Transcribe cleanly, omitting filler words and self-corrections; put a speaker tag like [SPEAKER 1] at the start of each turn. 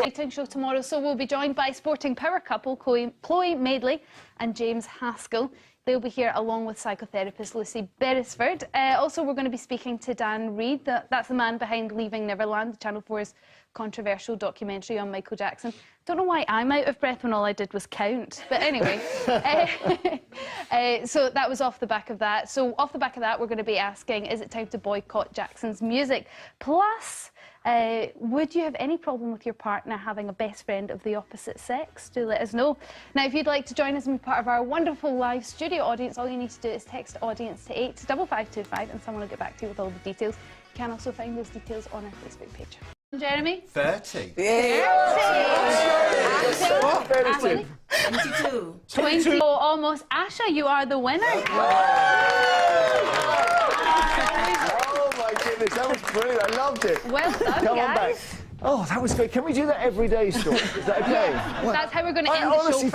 [SPEAKER 1] Exciting show tomorrow, so we'll be joined by sporting power couple Chloe Madeley and James Haskell. They'll be here along with psychotherapist Lucy Beresford. Also, we're going to be speaking to Dan Reid. That's the man behind Leaving Neverland, Channel 4's controversial documentary on Michael Jackson. Don't know why I'm out of breath when all I did was count. But anyway, so that was off the back of that. So off the back of that, we're going to be asking, is it time to boycott Jackson's music? Plus, would you have any problem with your partner having a best friend of the opposite sex? Do let us know. Now, if you'd like to join us and be part of our wonderful live studio audience, all you need to do is text audience to 85525 and someone will get back to you with all the details. You can also find those details on our Facebook page. Jeremy?
[SPEAKER 2] 30.
[SPEAKER 1] Yeah.
[SPEAKER 2] 30.
[SPEAKER 3] 22.
[SPEAKER 1] 20. Oh, almost. Asha, you are the winner.
[SPEAKER 2] Oh my goodness, that was brilliant. I loved it.
[SPEAKER 1] Well done,
[SPEAKER 2] Come on back.
[SPEAKER 1] guys.
[SPEAKER 2] Oh, that was great. Can we do that every day, Storm? Is that okay?
[SPEAKER 1] That's how we're going to end the show.